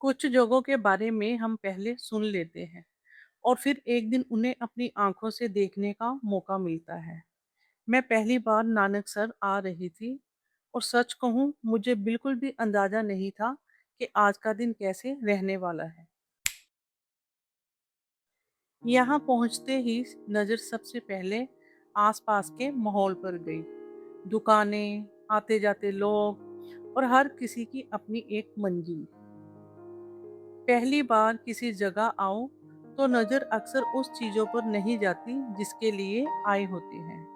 कुछ जगहों के बारे में हम पहले सुन लेते हैं और फिर एक दिन उन्हें अपनी आंखों से देखने का मौका मिलता है। मैं पहली बार नानकसर आ रही थी और सच कहूँ मुझे बिल्कुल भी अंदाजा नहीं था कि आज का दिन कैसे रहने वाला है। यहाँ पहुँचते ही नज़र सबसे पहले आसपास के माहौल पर गई। दुकानें, आते जाते लोग और हर किसी की अपनी एक मंजिल। पहली बार किसी जगह आओ तो नज़र अक्सर उस चीज़ों पर नहीं जाती जिसके लिए आए होते हैं,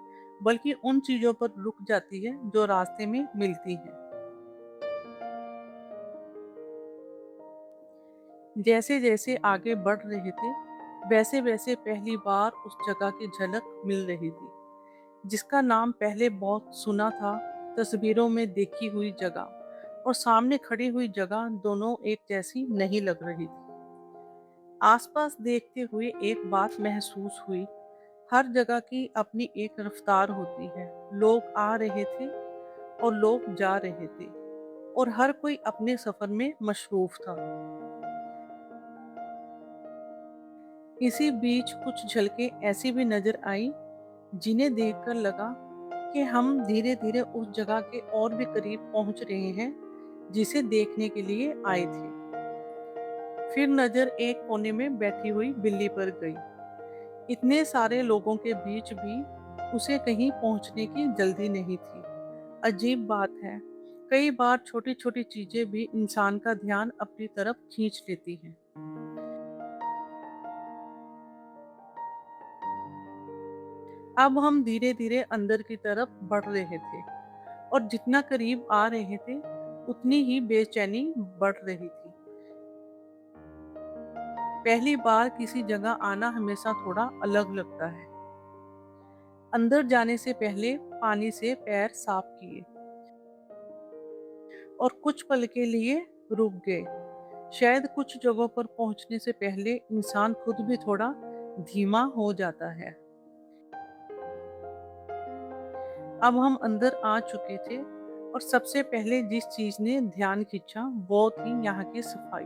बल्कि उन चीज़ों पर रुक जाती है जो रास्ते में मिलती हैं। जैसे जैसे आगे बढ़ रहे थे, वैसे वैसे पहली बार उस जगह की झलक मिल रही थी, जिसका नाम पहले बहुत सुना था। तस्वीरों में देखी हुई जगह और सामने खड़ी हुई जगह दोनों एक जैसी नहीं लग रही थी। आसपास देखते हुए एक बात महसूस हुई, हर जगह की अपनी एक रफ्तार होती है। लोग आ रहे थे और लोग जा रहे थे और हर कोई अपने सफर में मशरूफ था। इसी बीच कुछ झलकें ऐसी भी नजर आई जिन्हें देखकर लगा कि हम धीरे धीरे उस जगह के और भी करीब पहुंच रहे हैं जिसे देखने के लिए आए थे। फिर नजर एक कोने में बैठी हुई बिल्ली पर गई। इतने सारे लोगों के बीच भी उसे कहीं पहुंचने की जल्दी नहीं थी। अजीब बात है, कई बार छोटी छोटी चीजें भी इंसान का ध्यान अपनी तरफ खींच लेती हैं। अब हम धीरे धीरे अंदर की तरफ बढ़ रहे थे और जितना करीब आ रहे थे उतनी ही बेचैनी बढ़ रही थी। पहली बार किसी जगह आना हमेशा थोड़ा अलग लगता है। अंदर जाने से पहले पानी से पैर साफ किए और कुछ पल के लिए रुक गए। शायद कुछ जगहों पर पहुंचने से पहले इंसान खुद भी थोड़ा धीमा हो जाता है। अब हम अंदर आ चुके थे और सबसे पहले जिस चीज ने ध्यान खींचा वो थी यहाँ की सफाई।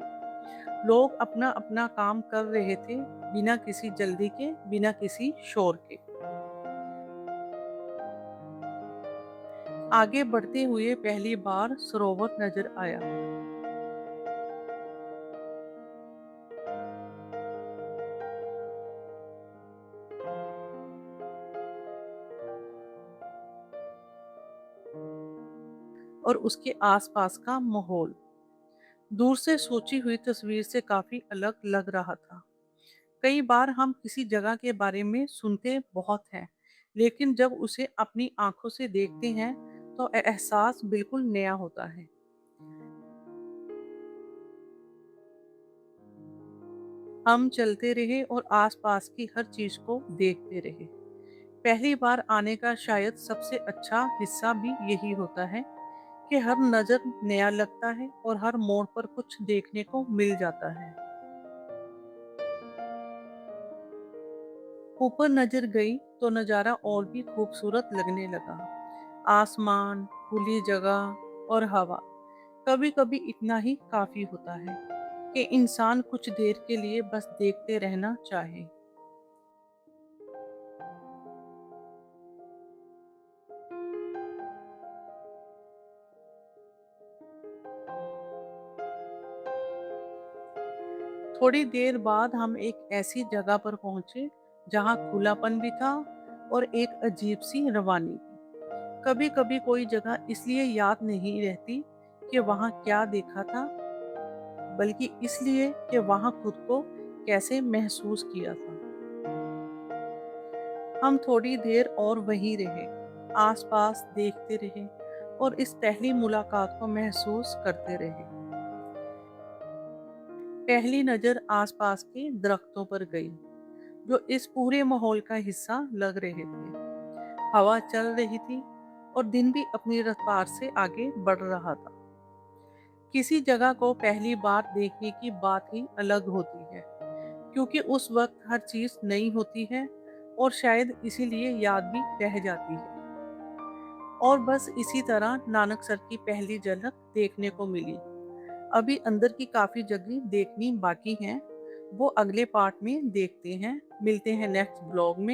लोग अपना अपना काम कर रहे थे, बिना किसी जल्दी के, बिना किसी शोर के। आगे बढ़ते हुए पहली बार सरोवर नजर आया और उसके आसपास का माहौल दूर से सोची हुई तस्वीर से काफी अलग लग रहा था। कई बार हम किसी जगह के बारे में सुनते बहुत हैं, लेकिन जब उसे अपनी आंखों से देखते हैं तो एहसास बिल्कुल नया होता है। हम चलते रहे और आसपास की हर चीज को देखते रहे। पहली बार आने का शायद सबसे अच्छा हिस्सा भी यही होता है कि हर नजर नया लगता है और हर मोड़ पर कुछ देखने को मिल जाता है। ऊपर नजर गई तो नज़ारा और भी खूबसूरत लगने लगा। आसमान, खुली जगह और हवा। कभी कभी इतना ही काफी होता है कि इंसान कुछ देर के लिए बस देखते रहना चाहे। थोड़ी देर बाद हम एक ऐसी जगह पर पहुंचे जहां खुलापन भी था और एक अजीब सी रवानी भी। कभी कभी कोई जगह इसलिए याद नहीं रहती कि वहां क्या देखा था, बल्कि इसलिए कि वहां खुद को कैसे महसूस किया था। हम थोड़ी देर और वहीं रहे, आसपास देखते रहे और इस पहली मुलाकात को महसूस करते रहे। पहली नजर आसपास के दरख्तों पर गई, जो इस पूरे माहौल का हिस्सा लग रहे थे। हवा चल रही थी और दिन भी अपनी रफ्तार से आगे बढ़ रहा था। किसी जगह को पहली बार देखने की बात ही अलग होती है, क्योंकि उस वक्त हर चीज नई होती है और शायद इसीलिए याद भी रह जाती है। और बस इसी तरह नानकसर की पहली झलक देखने को मिली। अभी अंदर की काफ़ी जगह देखनी बाकी हैं, वो अगले पार्ट में देखते हैं। मिलते हैं नेक्स्ट ब्लॉग में।